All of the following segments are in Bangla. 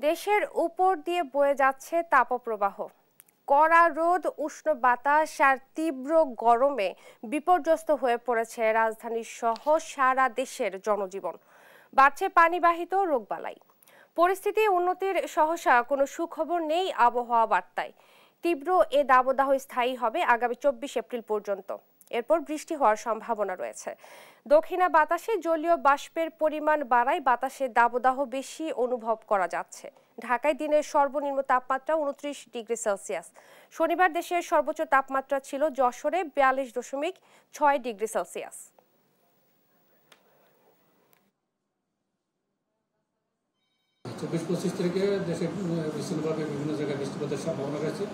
দেশের উপর দিয়ে বয়ে যাচ্ছে তাপপ্রবাহ। কড়া রোদ, উষ্ণ বাতাস আর তীব্র গরমে বিপর্যস্ত হয়ে পড়েছে রাজধানী সহ সারা দেশের জনজীবন। বাড়ছে পানিবাহিত রোগবালাই। পরিস্থিতি উন্নতির সহসা কোনো সুখবর নেই আবহাওয়া বার্তায়। তীব্র এ দাবদাহ স্থায়ী হবে আগামী 24 এপ্রিল পর্যন্ত। এরপর বৃষ্টি হওয়ার সম্ভাবনা রয়েছে। দক্ষিণা বাতাসে জলীয় বাষ্পের পরিমাণ বাড়ায় বাতাসে দাবদাহ বেশি অনুভব করা যাচ্ছে। ঢাকায় দিনের সর্বনিম্ন তাপমাত্রা 29 ডিগ্রি সেলসিয়াস। শনিবার দেশের সর্বোচ্চ তাপমাত্রা ছিল যশোরে 42.6 ডিগ্রি সেলসিয়াস। 24-25 তারিখে দেশে বিচ্ছিন্নভাবে বিভিন্ন জায়গায় বৃষ্টিপাতের সম্ভাবনা রয়েছে,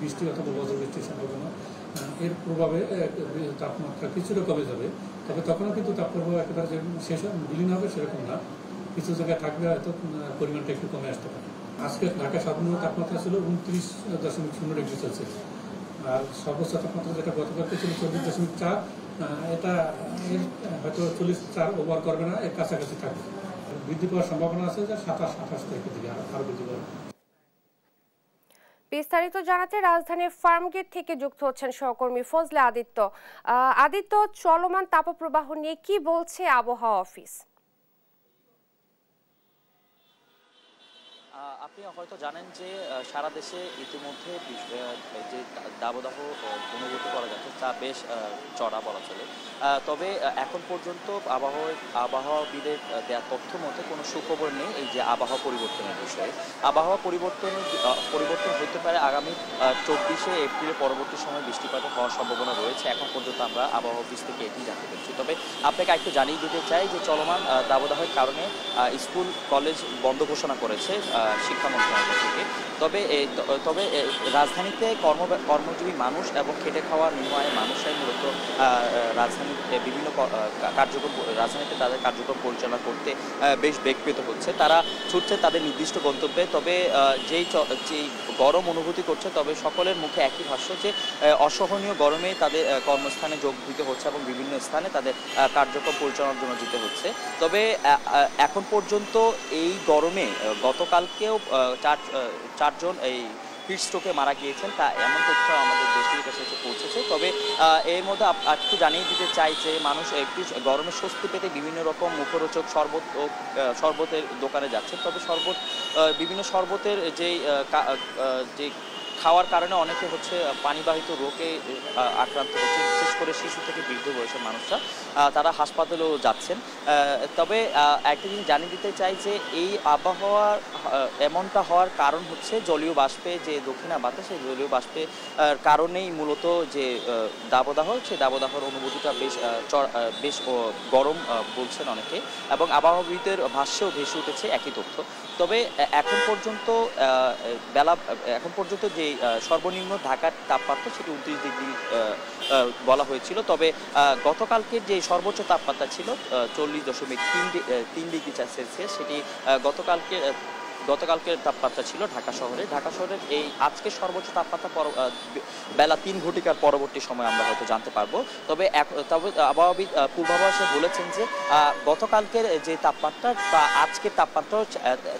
বৃষ্টি অথবা বজ্রবৃষ্টির সম্ভাবনা। এর প্রভাবে তাপমাত্রা কিছুটা কমে যাবে, তবে তখনও কিন্তু তাপপ্রবাহ একেবারে যে শেষ বিলীন হবে সেরকম না। কিছু জায়গায় থাকবে, হয়তো পরিমাণটা একটু কমে আসতে পারে। আজকে ঢাকা সর্বনিম্ন তাপমাত্রা ছিল 29.0 ডিগ্রি সেলসিয়াস, আর সর্বোচ্চ তাপমাত্রা যেটা গতকালকে ছিল 40.4। এটা হয়তো 44 ওভার করবে না, এর কাছাকাছি থাকবে। বৃদ্ধি পাওয়ার সম্ভাবনা আছে যে 27-28 তারিখের দিকে আরো বৃদ্ধি পাবে। বিস্তারিত জানাতে রাজধানীর ফার্মগেট থেকে যুক্ত হচ্ছেন সহকর্মী ফজলে আদিত্য। আদিত্য, চলমান তাপপ্রবাহ নিয়ে কি বলছে আবহাওয়া অফিস? আপনি হয়তো জানেন যে সারা দেশে ইতিমধ্যে যে দাবদাহ অনুভূতি করা যাচ্ছে তা বেশ চড়া বলা চলে। তবে এখন পর্যন্ত আবহাওয়াবিদের দেওয়া তথ্য মতে কোনো সুখবর নেই এই যে আবহাওয়া পরিবর্তনের বিষয়ে। আবহাওয়া পরিবর্তন হতে পারে আগামী 24 এপ্রিলের পরবর্তী সময় বৃষ্টিপাত হওয়ার সম্ভাবনা রয়েছে। এখন পর্যন্ত আমরা আবহাওয়া অফিস থেকে এটি জানতে পেরেছি। তবে আপনাকে একটু জানিয়ে দিতে চাই যে চলমান দাবদাহের কারণে স্কুল কলেজ বন্ধ ঘোষণা করেছে শিক্ষা মন্ত্রণালয় থেকে। তবে রাজধানীতে কর্মজীবী মানুষ এবং খেটে খাওয়া নিম্ন আয়ের মানুষরাই মূলত রাজধানীতে তাদের কার্যক্রম পরিচালনা করতে বেশ বেগ পেতে হচ্ছে। তারা ছুটছে তাদের নির্দিষ্ট গন্তব্যে। তবে যেই গরম অনুভূতি করছে, তবে সকলের মুখে একই ভাষ্য যে অসহনীয় গরমে তাদের কর্মস্থানে যোগ দিতে হচ্ছে এবং বিভিন্ন স্থানে তাদের কার্যক্রম পরিচালনার জন্য যেতে হচ্ছে। তবে এখন পর্যন্ত এই গরমে গতকালকেও চারজন এই হিট স্ট্রোকে মারা গিয়েছেন, তা এমন তথ্য আমাদের দেশের কাছে এসে পৌঁছেছে। তবে এর মধ্যে একটু জানিয়ে দিতে চাই যে মানুষ একটু গরমে স্বস্তি পেতে বিভিন্ন রকম মুখরোচক শরবতের দোকানে যাচ্ছে। তবে বিভিন্ন শরবতের যে খাওয়ার কারণে অনেকে পানিবাহিত রোগে আক্রান্ত হচ্ছে, বিশেষ করে শিশু থেকে বৃদ্ধ বয়সের মানুষরা তারা হাসপাতালেও যাচ্ছেন। তবে একটা জিনিস জানিয়ে দিতে চাই যে এই আবহাওয়ার এমনটা হওয়ার কারণ হচ্ছে জলীয় বাষ্পে যে দক্ষিণা বাতাস, সেই জলীয় বাষ্পের কারণেই মূলত যে দাবদাহ, সেই দাবদাহর অনুভূতিটা বেশ গরম বলছেন অনেকে, এবং আবহাওয়াবিদের ভাষ্যেও ভেসে উঠেছে একই তথ্য। তবে এখন পর্যন্ত যে সর্বনিম্ন ঢাকার তাপমাত্রা সেটি 29 ডিগ্রি বলা হয়েছিল। তবে গতকালকের যে সর্বোচ্চ তাপমাত্রা ছিল 40.3 ডিগ্রি সেলসিয়াস, সেটি গতকালকের তাপমাত্রা ছিল ঢাকা শহরের এই আজকে সর্বোচ্চ তাপমাত্রা বেলা 3 ঘটিকার পরবর্তী সময় আমরা হয়তো জানতে পারবো। তবে আবহাওয়াবিদ পূর্বাভাসে বলেছেন যে গতকালকের যে তাপমাত্রা বা আজকের তাপমাত্রাও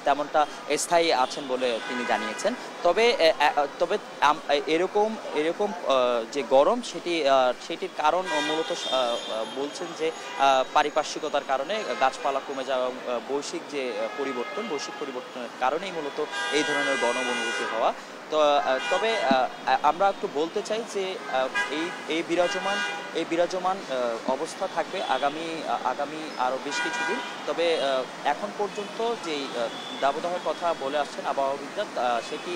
তেমনটা স্থায়ী আছেন বলে তিনি জানিয়েছেন। তবে এরকম যে গরম সেটির কারণ মূলত বলছেন যে পারিপার্শ্বিকতার কারণে গাছপালা কমে যাওয়া এবং বৈশ্বিক পরিবর্তনের কারণেই মূলত এই ধরনের গরম অনুভূতি হওয়া। তবে আমরা একটু বলতে চাই যে এই বিরাজমান অবস্থা থাকবে আগামী আরও বেশ কিছুদিন। তবে এখন পর্যন্ত যেই দাবদাহের কথা বলে আসছেন আবহাওয়াবিদরা, সেটি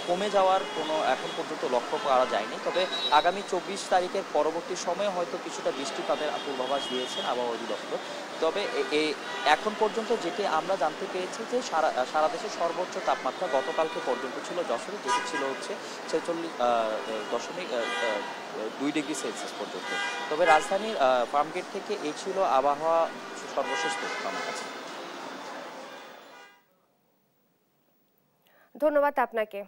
কমে যাওয়ার কোনো এখন পর্যন্ত লক্ষ্য করা যায়নি। তবে আগামী 24 তারিখের পরবর্তী সময়ে হয়তো কিছুটা বৃষ্টিপাতের পূর্বাভাস দিয়েছেন আবহাওয়া অধিদপ্তর। তবে এখন পর্যন্ত যেটি আমরা জানতে পেরেছি যে সারা দেশের সর্বোচ্চ তাপমাত্রা গতকালকে পর্যন্ত ছিল যশোরে, যেটি ছিল 46.2 ডিগ্রি সেলসিয়াস পর্যন্ত। তবে রাজধানীর ফার্মগেট থেকে এই ছিল আবহাওয়া সর্বশেষ তথ্য আমার কাছে। ধন্যবাদ আপনাকে।